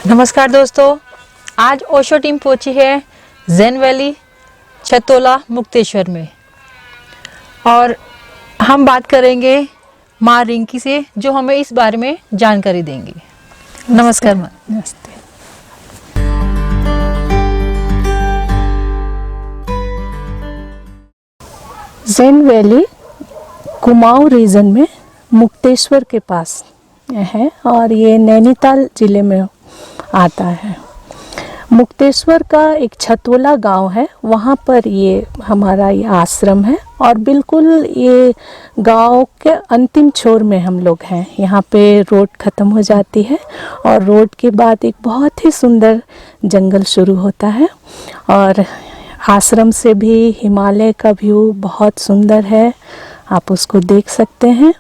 नमस्कार दोस्तों, आज ओशो टीम पहुंची है ज़ेन वैली छतोला मुक्तेश्वर में और हम बात करेंगे माँ रिंकी से जो हमें इस बारे में जानकारी देंगी। नमस्कार माँ। नमस्ते। ज़ेन वैली कुमाऊं रीजन में मुक्तेश्वर के पास है और ये नैनीताल जिले में आता है। मुक्तेश्वर का एक छतोला गांव है, वहाँ पर ये हमारा ये आश्रम है और बिल्कुल ये गांव के अंतिम छोर में हम लोग हैं। यहाँ पे रोड ख़त्म हो जाती है और रोड के बाद एक बहुत ही सुंदर जंगल शुरू होता है और आश्रम से भी हिमालय का व्यू बहुत सुंदर है, आप उसको देख सकते हैं।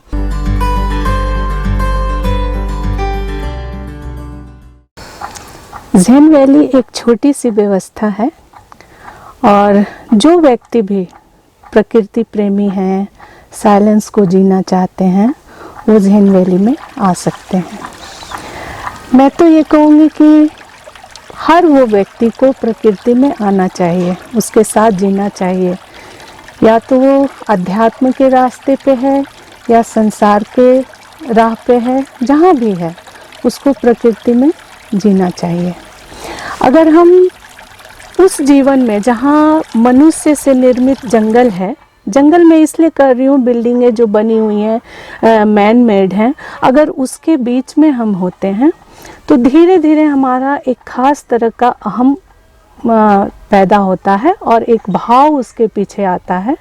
ज़ेन वैली एक छोटी सी व्यवस्था है और जो व्यक्ति भी प्रकृति प्रेमी हैं, साइलेंस को जीना चाहते हैं, वो ज़ेन वैली में आ सकते हैं। मैं तो ये कहूँगी कि हर वो व्यक्ति को प्रकृति में आना चाहिए, उसके साथ जीना चाहिए। या तो वो अध्यात्म के रास्ते पे है या संसार के राह पे है, जहाँ भी है उसको प्रकृति में जीना चाहिए। अगर हम उस जीवन में जहाँ मनुष्य से निर्मित जंगल है, जंगल में इसलिए कर रही हूँ, बिल्डिंगें जो बनी हुई हैं मैन मेड हैं, अगर उसके बीच में हम होते हैं तो धीरे धीरे हमारा एक ख़ास तरह का अहम पैदा होता है और एक भाव उसके पीछे आता है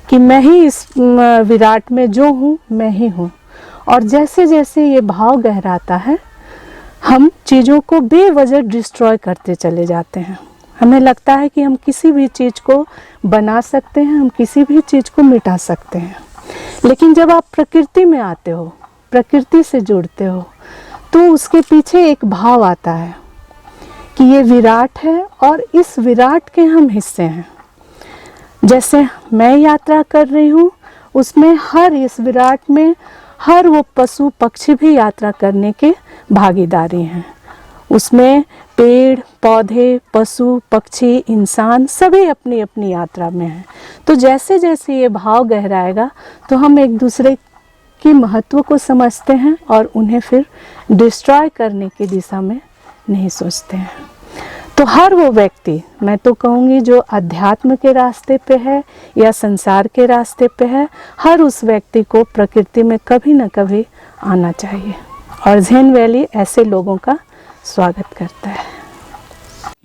कि मैं ही इस विराट में जो हूँ मैं ही हूँ। और जैसे जैसे ये भाव गहराता है हम चीज़ों को बेवजह डिस्ट्रॉय करते चले जाते हैं। हमें लगता है कि हम किसी भी चीज़ को बना सकते हैं, हम किसी भी चीज़ को मिटा सकते हैं। लेकिन जब आप प्रकृति में आते हो, प्रकृति से जुड़ते हो, तो उसके पीछे एक भाव आता है कि ये विराट है और इस विराट के हम हिस्से हैं। जैसे मैं यात्रा कर रही हूँ, उसमें हर इस विराट में हर वो पशु पक्षी भी यात्रा करने के भागीदारी हैं। उसमें पेड़ पौधे, पशु पक्षी, इंसान सभी अपनी अपनी यात्रा में हैं। तो जैसे जैसे ये भाव गहराएगा तो हम एक दूसरे की महत्व को समझते हैं और उन्हें फिर डिस्ट्रॉय करने की दिशा में नहीं सोचते हैं। तो हर वो व्यक्ति, मैं तो कहूँगी जो अध्यात्म के रास्ते पे है या संसार के रास्ते पे है, हर उस व्यक्ति को प्रकृति में कभी न कभी आना चाहिए और ज़ेन वैली ऐसे लोगों का स्वागत करता है।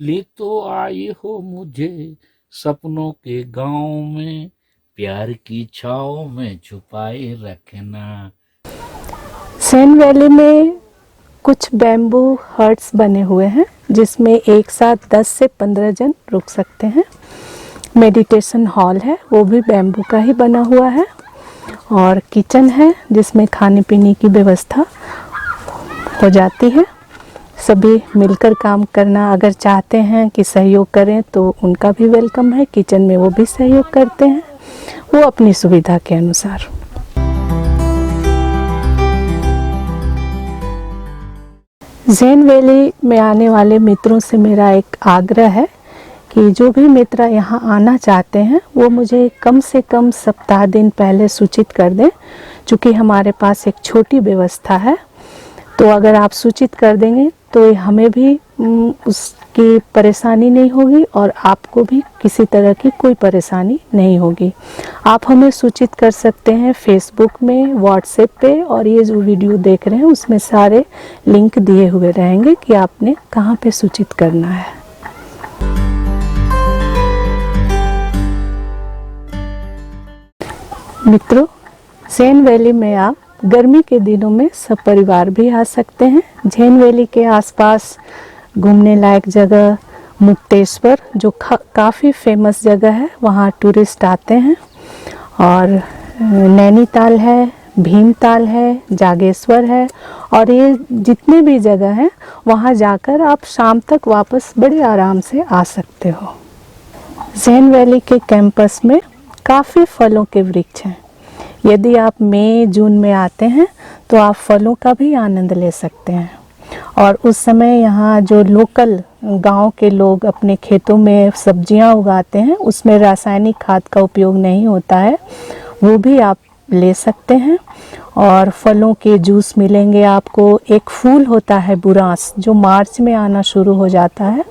ले तो आई हो मुझे सपनों के गांव में, प्यार की छाँव में छुपाए रखना। ज़ेन वैली में कुछ बैम्बू हट्स बने हुए हैं जिसमें एक साथ 10 से 15 जन रुक सकते हैं। मेडिटेशन हॉल है, वो भी बैम्बू का ही बना हुआ है और किचन है जिसमें खाने पीने की व्यवस्था हो जाती है। सभी मिलकर काम करना अगर चाहते हैं कि सहयोग करें तो उनका भी वेलकम है। किचन में वो भी सहयोग करते हैं, वो अपनी सुविधा के अनुसार। ज़ेन वैली में आने वाले मित्रों से मेरा एक आग्रह है कि जो भी मित्र यहाँ आना चाहते हैं वो मुझे कम से कम सप्ताह दिन पहले सूचित कर दें, क्योंकि हमारे पास एक छोटी व्यवस्था है। तो अगर आप सूचित कर देंगे तो हमें भी उसकी परेशानी नहीं होगी और आपको भी किसी तरह की कोई परेशानी नहीं होगी। आप हमें सूचित कर सकते हैं फेसबुक में, व्हाट्सएप पे, और ये जो वीडियो देख रहे हैं उसमें सारे लिंक दिए हुए रहेंगे कि आपने कहाँ पे सूचित करना है। मित्रों, ज़ेन वैली में आप गर्मी के दिनों में सब परिवार भी आ सकते हैं। ज़ेन वैली के आसपास घूमने लायक जगह मुक्तेश्वर जो काफ़ी फेमस जगह है, वहाँ टूरिस्ट आते हैं, और नैनीताल है, भीमताल है, जागेश्वर है, और ये जितने भी जगह हैं वहाँ जाकर आप शाम तक वापस बड़े आराम से आ सकते हो। ज़ेन वैली के कैंपस में काफ़ी फलों के वृक्ष हैं। यदि आप मई जून में आते हैं तो आप फलों का भी आनंद ले सकते हैं। और उस समय यहाँ जो लोकल गांव के लोग अपने खेतों में सब्जियां उगाते हैं, उसमें रासायनिक खाद का उपयोग नहीं होता है, वो भी आप ले सकते हैं। और फलों के जूस मिलेंगे आपको। एक फूल होता है बुरांस, जो मार्च में आना शुरू हो जाता है,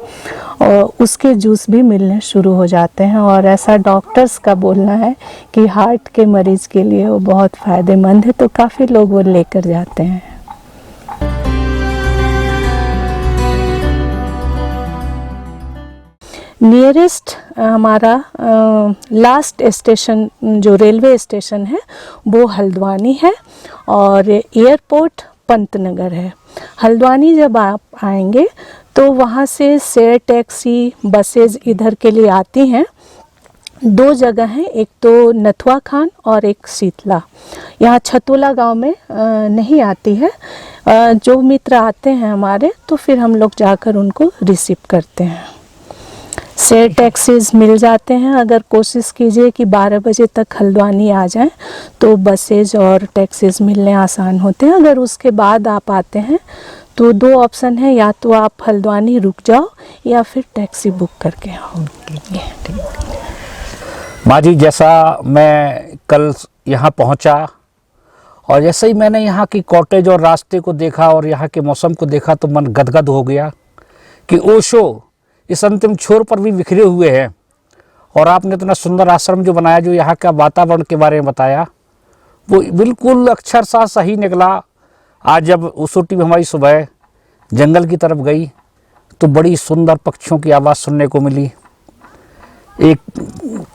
और उसके जूस भी मिलने शुरू हो जाते हैं। और ऐसा डॉक्टर्स का बोलना है कि हार्ट के मरीज के लिए वो बहुत फ़ायदेमंद है, तो काफ़ी लोग वो लेकर जाते हैं। नियरेस्ट हमारा लास्ट स्टेशन जो रेलवे स्टेशन है वो हल्द्वानी है, और एयरपोर्ट पंतनगर है। हल्द्वानी जब आप आएंगे तो वहाँ से शेयर टैक्सी बसेज इधर के लिए आती हैं। 2 जगह हैं, एक तो नथुआ खान और एक शीतला। यहाँ छतोला गांव में नहीं आती है। जो मित्र आते हैं हमारे, तो फिर हम लोग जाकर उनको रिसीव करते हैं। शेयर टैक्सीज मिल जाते हैं। अगर कोशिश कीजिए कि 12 बजे तक हल्द्वानी आ जाएं तो बसेज और टैक्सीज मिलने आसान होते हैं। अगर उसके बाद आप आते हैं तो 2 ऑप्शन है, या तो आप हल्द्वानी रुक जाओ या फिर टैक्सी बुक करके आओ। माँ जी, जैसा मैं कल यहाँ पहुँचा और जैसे ही मैंने यहाँ की कॉटेज और रास्ते को देखा और यहाँ के मौसम को देखा तो मन गदगद हो गया कि ओशो इस अंतिम छोर पर भी बिखरे हुए हैं। और आपने इतना सुंदर आश्रम जो बनाया, जो यहाँ का वातावरण के बारे में बताया, वो बिल्कुल अक्षरशः सही निकला। आज जब ओशो टीम हमारी सुबह जंगल की तरफ गई तो बड़ी सुंदर पक्षियों की आवाज़ सुनने को मिली, एक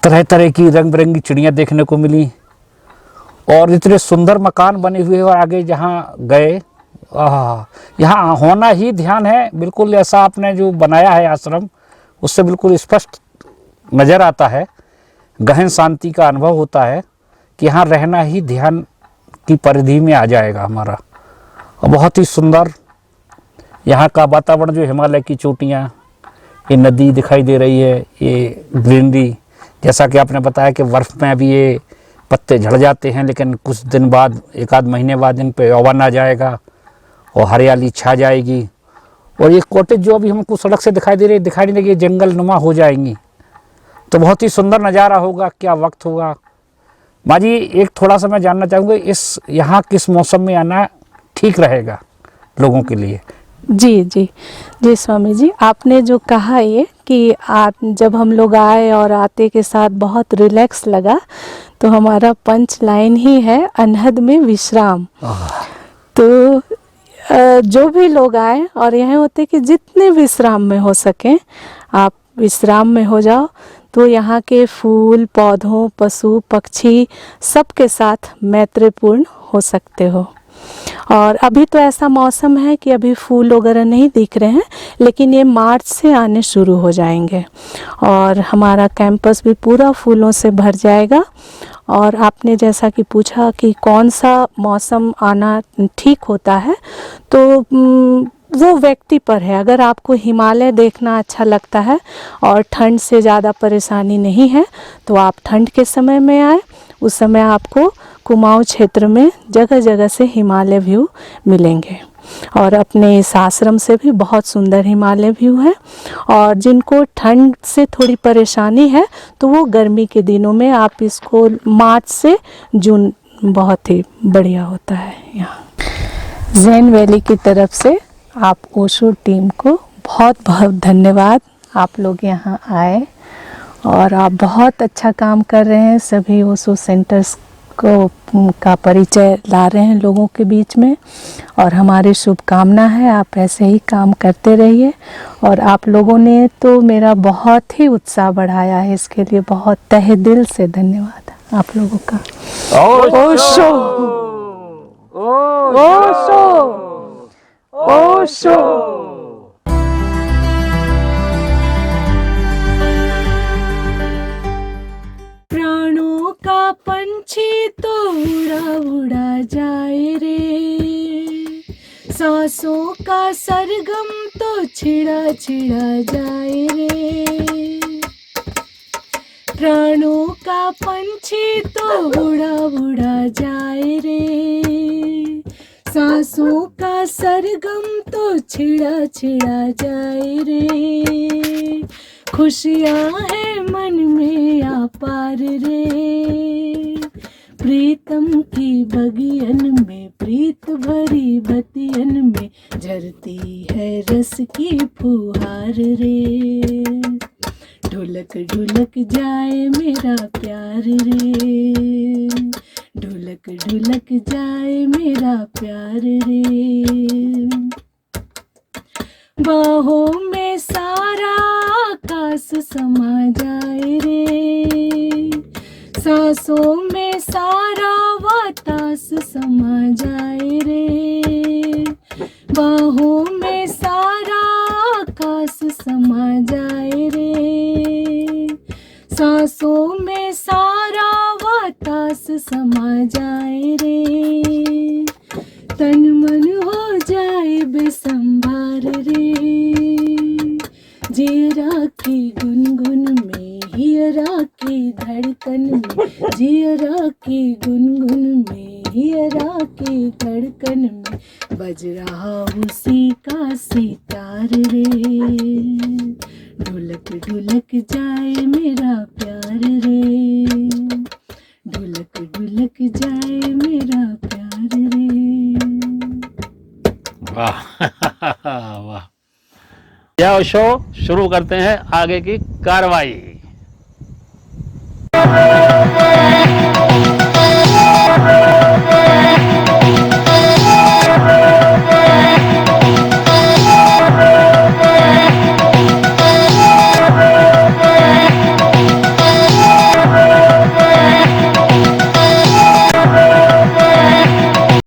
तरह तरह की रंग बिरंगी चिड़ियाँ देखने को मिली, और इतने सुंदर मकान बने हुए। और आगे जहाँ गए, यहाँ होना ही ध्यान है। बिल्कुल ऐसा आपने जो बनाया है आश्रम, उससे बिल्कुल स्पष्ट नज़र आता है, गहन शांति का अनुभव होता है कि यहाँ रहना ही ध्यान की परिधि में आ जाएगा हमारा। और बहुत ही सुंदर यहाँ का वातावरण, जो हिमालय की चोटियाँ, ये नदी दिखाई दे रही है, ये ग्रीनरी, जैसा कि आपने बताया कि बर्फ़ में अभी ये पत्ते झड़ जाते हैं, लेकिन कुछ दिन बाद, 1 आध महीने बाद इन पे यौवन आ जाएगा और हरियाली छा जाएगी। और ये कॉटेज जो अभी हमको सड़क से दिखाई दे रही है, दिखाई नहीं देगी, जंगल नुमा हो जाएंगी। तो बहुत ही सुंदर नज़ारा होगा। क्या वक्त होगा। माँ जी, एक थोड़ा सा मैं जानना चाहूँगा, इस यहाँ किस मौसम में आना ठीक रहेगा लोगों के लिए? जी जी जी स्वामी जी, आपने जो कहा ये कि आप जब हम लोग आए और आते के साथ बहुत रिलैक्स लगा, तो हमारा पंच लाइन ही है, अनहद में विश्राम। तो जो भी लोग आए और यह होते कि जितने विश्राम में हो सके आप विश्राम में हो जाओ, तो यहाँ के फूल पौधों, पशु पक्षी सबके साथ मैत्रीपूर्ण हो सकते हो। और अभी तो ऐसा मौसम है कि अभी फूल वगैरह नहीं दिख रहे हैं, लेकिन ये मार्च से आने शुरू हो जाएंगे और हमारा कैंपस भी पूरा फूलों से भर जाएगा। और आपने जैसा कि पूछा कि कौन सा मौसम आना ठीक होता है, तो वो व्यक्ति पर है। अगर आपको हिमालय देखना अच्छा लगता है और ठंड से ज़्यादा परेशानी नहीं है, तो आप ठंड के समय में आए। उस समय आपको कुमाऊं क्षेत्र में जगह जगह से हिमालय व्यू मिलेंगे, और अपने इस आश्रम से भी बहुत सुंदर हिमालय व्यू है। और जिनको ठंड से थोड़ी परेशानी है, तो वो गर्मी के दिनों में आप इसको, मार्च से जून बहुत ही बढ़िया होता है यहाँ। ज़ेन वैली की तरफ से आप ओशो टीम को बहुत बहुत धन्यवाद। आप लोग यहाँ आए और आप बहुत अच्छा काम कर रहे हैं। सभी ओशो सेंटर्स का परिचय ला रहे हैं लोगों के बीच में, और हमारी शुभकामना है आप ऐसे ही काम करते रहिए। और आप लोगों ने तो मेरा बहुत ही उत्साह बढ़ाया है, इसके लिए बहुत तहे दिल से धन्यवाद आप लोगों का। ओशो ओशो ओशो। प्राणों का पंछी तो उड़ा उड़ा जाए रे, सांसों का सरगम तो छिड़ा छिड़ा जाए रे। प्राणों का पंछी तो उड़ा उड़ा जाए रे, सांसों का सरगम तो छिड़ा छिड़ा जाए रे, खुशियाँ है मन में अपार रे। प्रीतम की बगियन में प्रीत भरी बतियन में झरती है रस की फुहार रे। ढुलक ढुलक जाए मेरा प्यार रे, ढुलक ढुलक जाए मेरा प्यार रे। बाहों में सारा आकाश समा जाए रे, सांसों में सारा वातास समा जाए रे। बाहों में सारा आकाश समा जाए रे, सांसों में सारा वातास समा जाए रे। तन मन हो जाए बेसंभार रे, जियरा की गुनगुन में हियरा की धड़कन में, जियरा की गुनगुन में हियरा की धड़कन में बज रहा उसी का सितार रे। ढुलक ढुलक जाए मेरा प्यार रे, ढुलक ढुलक जाए मेरा प्यार रे। वाह वाह। यह शो शुरू करते हैं आगे की कार्रवाई।